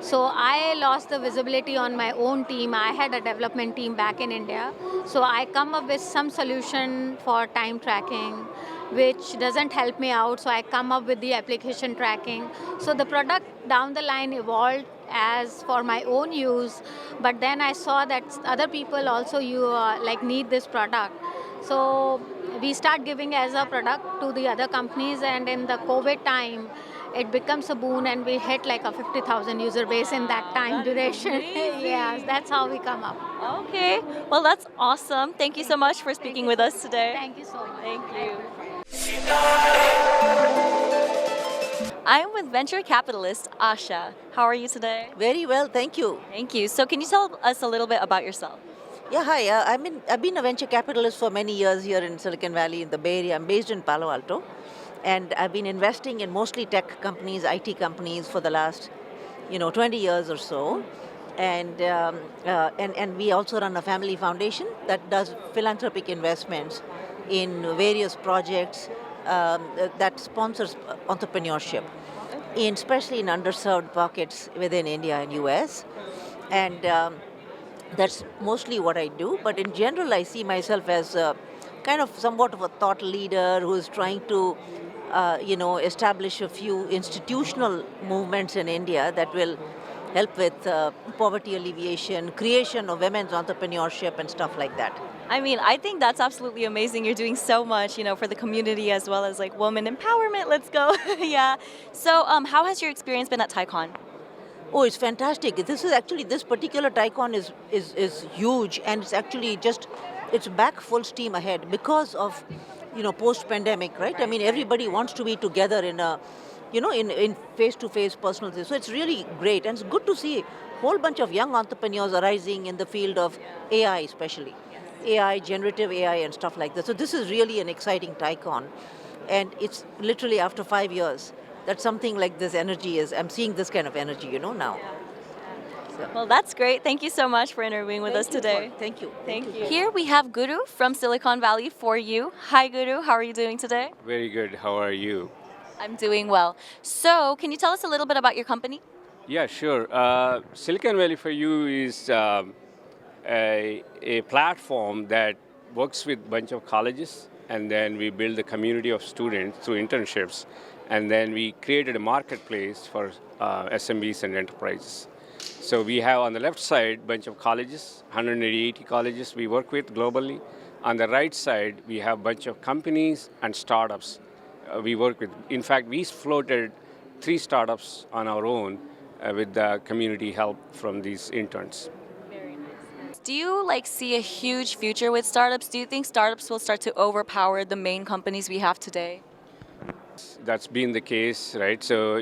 So I lost the visibility on my own team. I had a development team back in India. So I come up with some solution for time tracking, which doesn't help me out. So I come up with the application tracking. So the product down the line evolved as for my own use, but then I saw that other people also need this product. So we start giving as a product to the other companies, and in the COVID time, it becomes a boon, and we hit like a 50,000 user base in that time duration. Yes, that's how we come up. Okay, well, that's awesome. Thank you so much for speaking with us today. Thank you so much. Thank you. I am with venture capitalist Asha. How are you today? Very well, thank you. Thank you. So, can you tell us a little bit about yourself? Yeah, hi. I've been a venture capitalist for many years here in Silicon Valley, in the Bay Area. I'm based in Palo Alto, and I've been investing in mostly tech companies, IT companies for the last, 20 years or so. And we also run a family foundation that does philanthropic investments in various projects that sponsors entrepreneurship, especially in underserved pockets within India and US. And that's mostly what I do. But in general, I see myself as kind of somewhat of a thought leader who is trying to, establish a few institutional movements in India that will help with poverty alleviation, creation of women's entrepreneurship, and stuff like that. I mean, I think that's absolutely amazing. You're doing so much, for the community as well as like woman empowerment. Let's go. Yeah. So, how has your experience been at TiEcon? Oh, it's fantastic. This particular TiEcon is huge, and it's actually it's back full steam ahead because of, post-pandemic, right? I mean, everybody wants to be together in a, in face-to-face personal things. So it's really great, and it's good to see a whole bunch of young entrepreneurs arising in the field of AI, especially. AI, generative AI, and stuff like that. So this is really an exciting TiEcon, and it's literally after 5 years that something like this energy I'm seeing this kind of energy, now. Well, that's great. Thank you so much for interviewing with us today. Thank you. Thank you. Here we have Guru from Silicon Valley for you. Hi, Guru. How are you doing today? Very good. How are you? I'm doing well. So, can you tell us a little bit about your company? Yeah, sure. Silicon Valley for You is a platform that works with a bunch of colleges, and then we build a community of students through internships, and then we created a marketplace for SMBs and enterprises. So we have on the left side a bunch of colleges, 180 colleges we work with globally. On the right side, we have a bunch of companies and startups we work with. In fact, we floated 3 startups on our own with the community help from these interns. Do you see a huge future with startups? Do you think startups will start to overpower the main companies we have today? That's been the case, right? So,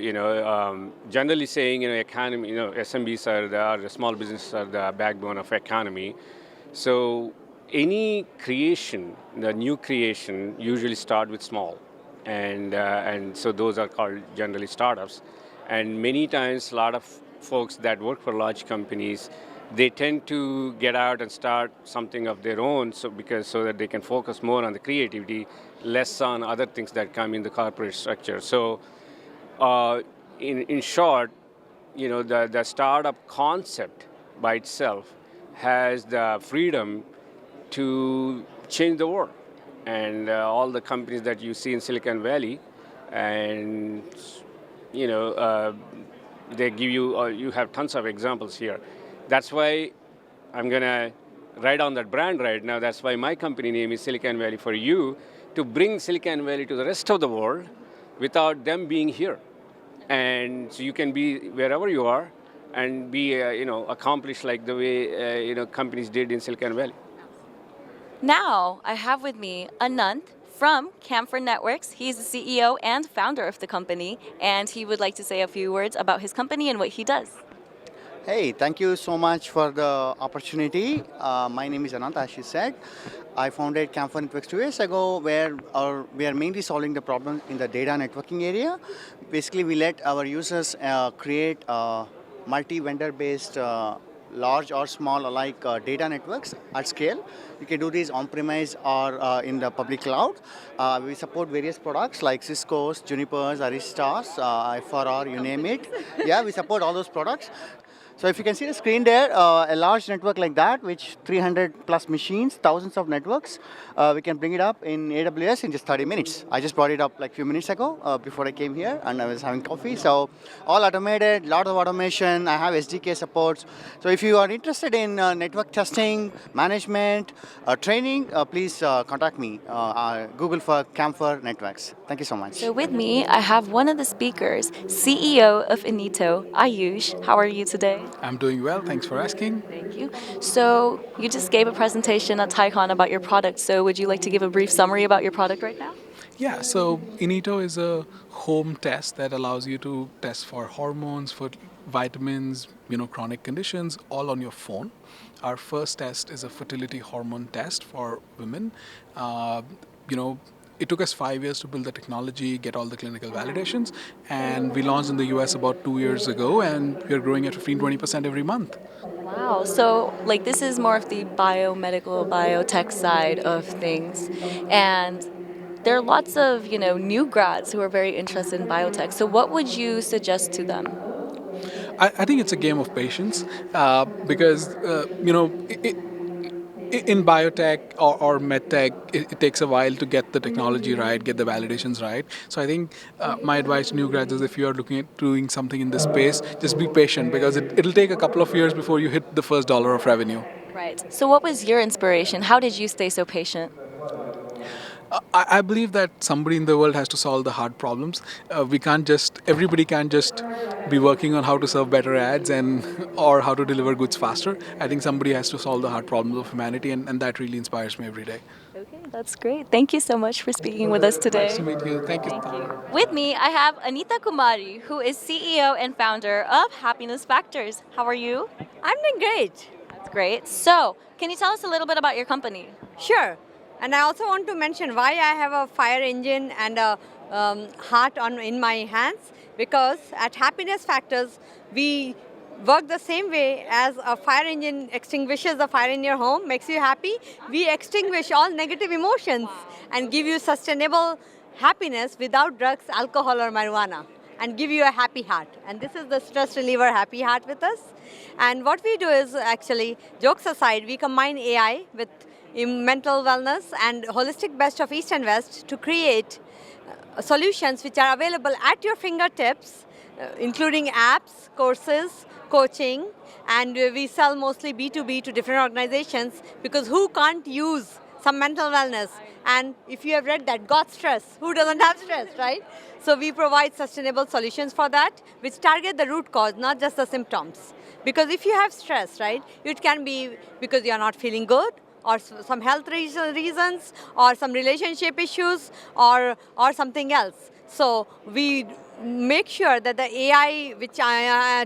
generally saying, economy, SMBs are the small businesses are the backbone of economy. So, any creation, the new creation, usually start with small, and so those are called generally startups. And many times, a lot of folks that work for large companies, they tend to get out and start something of their own, so that they can focus more on the creativity, less on other things that come in the corporate structure. So, in short, the startup concept by itself has the freedom to change the world, and all the companies that you see in Silicon Valley, and they give you you have tons of examples here. That's why I'm going to ride on that brand right now. That's why my company name is Silicon Valley for You, to bring Silicon Valley to the rest of the world without them being here. And so you can be wherever you are and be, accomplished like the way, companies did in Silicon Valley. Now, I have with me Anant from Camphor Networks. He's the CEO and founder of the company, and he would like to say a few words about his company and what he does. Hey, thank you so much for the opportunity. My name is Anant, as she said. I founded Camphor Networks 2 years ago, where we are mainly solving the problem in the data networking area. Basically, we let our users create multi-vendor based large or small alike data networks at scale. You can do these on-premise or in the public cloud. We support various products like Cisco's, Juniper's, Arista's, FRR, you name it. Yeah, we support all those products. So if you can see the screen there, a large network like that, which 300 plus machines, thousands of networks, we can bring it up in AWS in just 30 minutes. I just brought it up like a few minutes ago before I came here, and I was having coffee. So all automated, lot of automation. I have SDK supports. So if you are interested in network testing, management, training, please contact me. Google for Camphor Networks. Thank you so much. So with me, I have one of the speakers, CEO of Inito, Ayush. How are you today? I'm doing well. Thanks for asking. Thank you. So you just gave a presentation at TiEcon about your product. So would you like to give a brief summary about your product right now? Yeah, so Inito is a home test that allows you to test for hormones, for vitamins, chronic conditions, all on your phone. Our first test is a fertility hormone test for women. It took us 5 years to build the technology, get all the clinical validations, and we launched in the US about 2 years ago, and we're growing at 15-20% every month. Wow, so this is more of the biomedical, biotech side of things, and there are lots of new grads who are very interested in biotech. So what would you suggest to them? I think it's a game of patience because in biotech or medtech, it takes a while to get the technology right, get the validations right. So I think my advice to new grads is, if you are looking at doing something in this space, just be patient, because it'll take a couple of years before you hit the first dollar of revenue. Right. So what was your inspiration? How did you stay so patient? I believe that somebody in the world has to solve the hard problems. Everybody can't just be working on how to serve better ads or how to deliver goods faster. I think somebody has to solve the hard problems of humanity, and that really inspires me every day. Okay, that's great. Thank you so much for speaking with us today. Nice to meet you. Thank you. With me, I have Anita Kumari, who is CEO and founder of Happiness Factors. How are you? I'm doing great. That's great. So, can you tell us a little bit about your company? Sure. And I also want to mention why I have a fire engine and a heart in my hands, because at Happiness Factors, we work the same way as a fire engine extinguishes the fire in your home, makes you happy. We extinguish all negative emotions and give you sustainable happiness without drugs, alcohol, or marijuana, and give you a happy heart. And this is the stress reliever Happy Heart with us. And what we do is actually, jokes aside, we combine AI with mental wellness and holistic best of East and West to create solutions which are available at your fingertips, including apps, courses, coaching, and we sell mostly B2B to different organizations because who can't use some mental wellness? And if you have read that, got stress, who doesn't have stress, right? So we provide sustainable solutions for that, which target the root cause, not just the symptoms. Because if you have stress, right, it can be because you're not feeling good, or some health reasons, or some relationship issues, or something else. So we make sure that the AI, which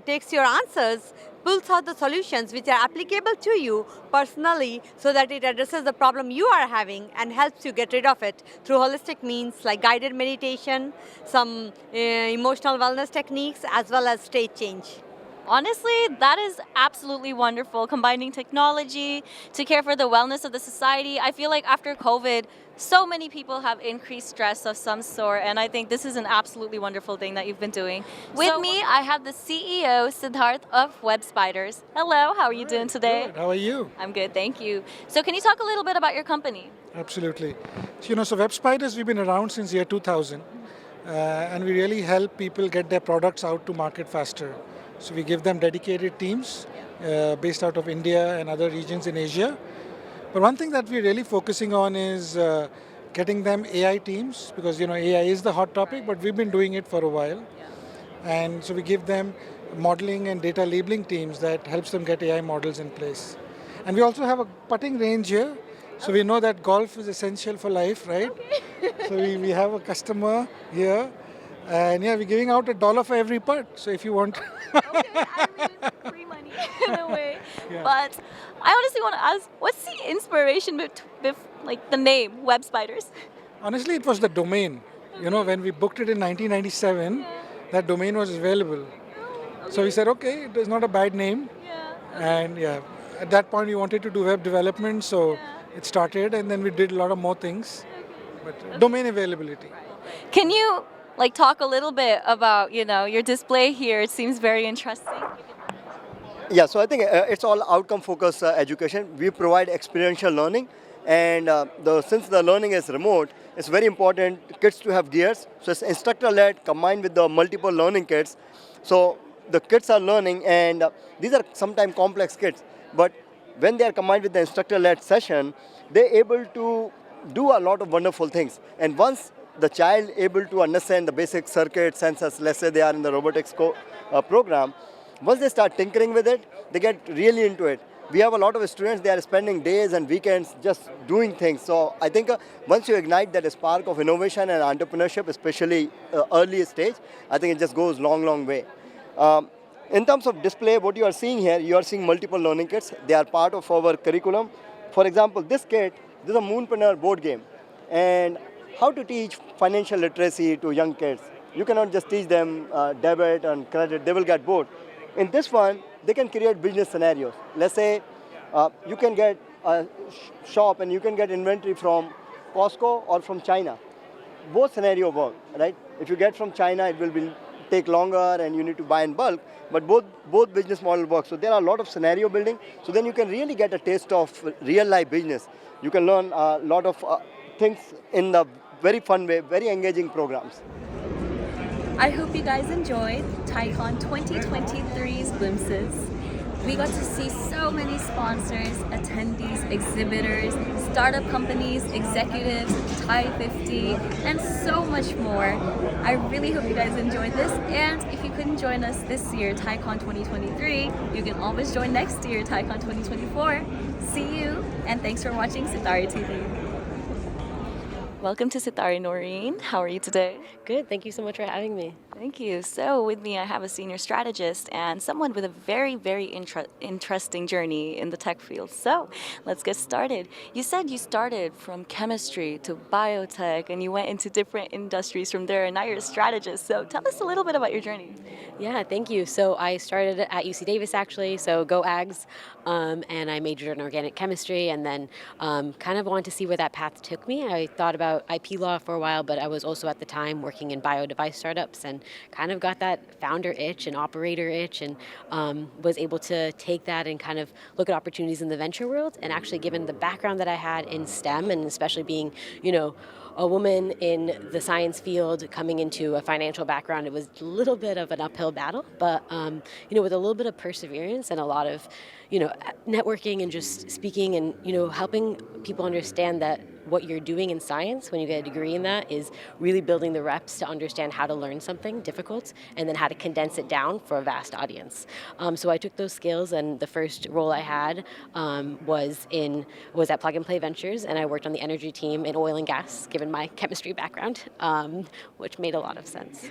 takes your answers, pulls out the solutions which are applicable to you personally so that it addresses the problem you are having and helps you get rid of it through holistic means like guided meditation, some emotional wellness techniques, as well as state change. Honestly, that is absolutely wonderful, combining technology to care for the wellness of the society. I feel like after COVID, so many people have increased stress of some sort, and I think this is an absolutely wonderful thing that you've been doing. With me, I have the CEO, Siddharth of Web Spiders. Hello, how are you doing today? Good. How are you? I'm good, thank you. So can you talk a little bit about your company? Absolutely. So Web Spiders, we've been around since year 2000, and we really help people get their products out to market faster. So we give them dedicated teams based out of India and other regions in Asia. But one thing that we're really focusing on is getting them AI teams, because AI is the hot topic, but we've been doing it for a while. And so we give them modeling and data labeling teams that helps them get AI models in place. And we also have a putting range here. So we know that golf is essential for life, right? Okay. So we have a customer here. And yeah, we're giving out $1 for every putt. So if you want... Okay, I mean, it's free money in a way. Yeah. But I honestly want to ask, what's the inspiration with like the name Web Spiders? Honestly, it was the domain. Okay. When we booked it in 1997, that domain was available. Okay. So we said, okay, it is not a bad name. Yeah. Okay. And yeah, at that point we wanted to do web development, so it started, and then we did a lot of more things. Okay. But domain availability. Can you talk a little bit about your display here? It seems very interesting. Yeah, so I think it's all outcome focused education. We provide experiential learning, and since the learning is remote, it's very important kids to have gears. So it's instructor led combined with the multiple learning kits. So the kids are learning, and these are sometimes complex kits, but when they are combined with the instructor led session, they're able to do a lot of wonderful things. And once the child able to understand the basic circuit sensors, let's say they are in the robotics program, once they start tinkering with it, they get really into it. We have a lot of students, they are spending days and weekends just doing things. So I think once you ignite that spark of innovation and entrepreneurship, especially early stage, I think it just goes long way. In terms of display, what you are seeing here, you are seeing multiple learning kits. They are part of our curriculum. For example, this kit, this is a Moonpreneur board game. And how to teach financial literacy to young kids. You cannot just teach them debit and credit, they will get bored. In this one, they can create business scenarios. Let's say you can get a shop and you can get inventory from Costco or from China. Both scenario work, right? If you get from China, it will take longer and you need to buy in bulk, but both business model work. So there are a lot of scenario building. So then you can really get a taste of real life business. You can learn a lot of things in the very fun way, very engaging programs. I hope you guys enjoyed TiEcon 2023's glimpses. We got to see so many sponsors, attendees, exhibitors, startup companies, executives, TI 50, and so much more. I really hope you guys enjoyed this, and if you couldn't join us this year, TiEcon 2023, you can always join next year, TiEcon 2024. See you, and thanks for watching Sitari TV. Welcome to Sitari, Noreen. How are you today? Good. Thank you so much for having me. Thank you. So with me, I have a senior strategist and someone with a very, very interesting journey in the tech field. So let's get started. You said you started from chemistry to biotech and you went into different industries from there, and now you're a strategist. So tell us a little bit about your journey. Yeah, thank you. So I started at UC Davis actually, so go Ags, and I majored in organic chemistry, and then kind of wanted to see where that path took me. I thought about IP law for a while, but I was also at the time working in bio device startups and kind of got that founder itch and operator itch, and was able to take that and kind of look at opportunities in the venture world. And actually, given the background that I had in STEM, and especially being, a woman in the science field coming into a financial background, it was a little bit of an uphill battle, but with a little bit of perseverance and a lot of networking and just speaking and helping people understand that what you're doing in science when you get a degree in that is really building the reps to understand how to learn something difficult and then how to condense it down for a vast audience. So I took those skills, and the first role I had was at Plug and Play Ventures, and I worked on the energy team in oil and gas, given my chemistry background, which made a lot of sense.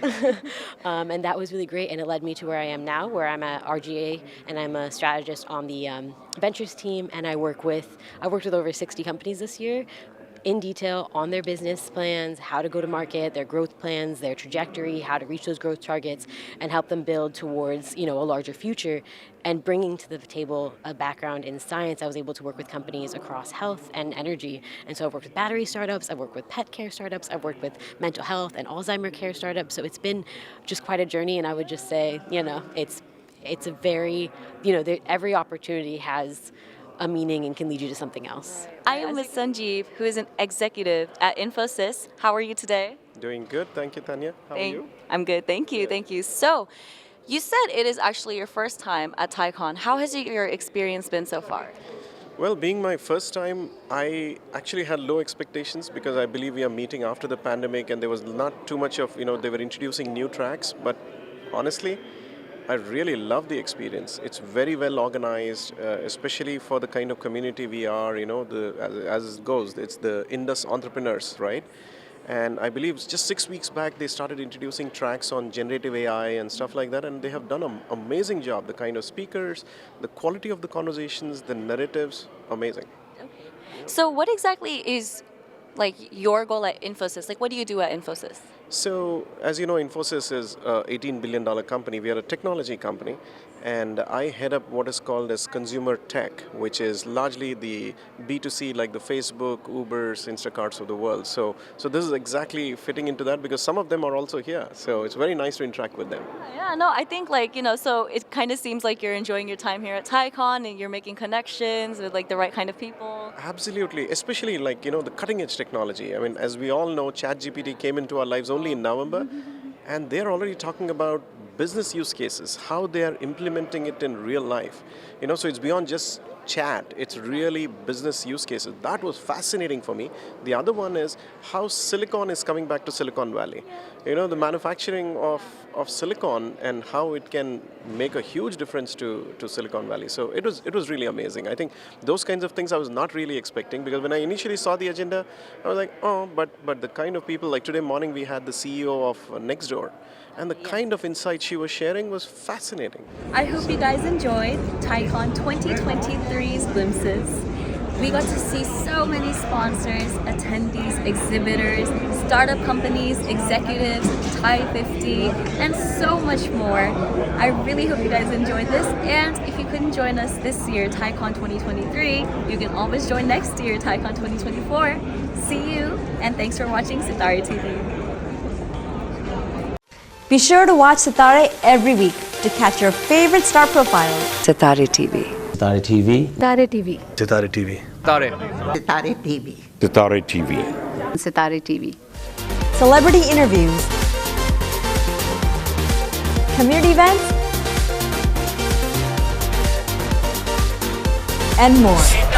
And that was really great, and it led me to where I am now, where I'm at RGA, and I'm a strategist on the ventures team, and I worked with over 60 companies this year in detail on their business plans, how to go to market, their growth plans, their trajectory, how to reach those growth targets, and help them build towards a larger future. And bringing to the table a background in science, I was able to work with companies across health and energy. And so I've worked with battery startups, I've worked with pet care startups, I've worked with mental health and Alzheimer care startups. So it's been just quite a journey, and I would just say, it's a very, every opportunity has a meaning and can lead you to something else. I am with Sanjeev, who is an executive at Infosys. How are you today? Doing good, thank you, Tanya. How are you? I'm good, thank you, thank you. So, you said it is actually your first time at TiEcon. How has your experience been so far? Well, being my first time, I actually had low expectations because I believe we are meeting after the pandemic and there was not too much of, they were introducing new tracks, but honestly, I really love the experience. It's very well organized, especially for the kind of community we are, as it goes. It's the Indus entrepreneurs, right? And I believe just 6 weeks back, they started introducing tracks on generative AI and stuff like that, and they have done an amazing job. The kind of speakers, the quality of the conversations, the narratives, amazing. Okay. So what exactly is your goal at Infosys? What do you do at Infosys? So, as you know, Infosys is an $18 billion company. We are a technology company, and I head up what is called as consumer tech, which is largely the B2C, like the Facebook, Ubers, Instacarts of the world. So this is exactly fitting into that because some of them are also here. So it's very nice to interact with them. Yeah, no, I think so it kind of seems like you're enjoying your time here at TiEcon and you're making connections with the right kind of people. Absolutely, especially the cutting edge technology. I mean, as we all know, ChatGPT came into our lives only in November, and they're already talking about business use cases, how they are implementing it in real life. So it's beyond just chat, it's really business use cases. That was fascinating for me. The other one is how silicon is coming back to Silicon Valley. The manufacturing of silicon and how it can make a huge difference to Silicon Valley. So it was really amazing. I think those kinds of things I was not really expecting, because when I initially saw the agenda, I was like, oh, but the kind of people, like today morning we had the CEO of Nextdoor, and the kind of insight she was sharing was fascinating. I hope you guys enjoyed TiEcon 2023's glimpses. We got to see so many sponsors, attendees, exhibitors, startup companies, executives, Ti 50, and so much more. I really hope you guys enjoyed this, and if you couldn't join us this year, TiEcon 2023, you can always join next year, TiEcon 2024. See you, and thanks for watching Sitare TV. Be sure to watch Sitare every week to catch your favorite star profiles. Sitare TV. Sitare TV. Sitare TV. Sitare TV. Sitare TV. Sitare TV. Sitare TV. Celebrity interviews, community events, and more.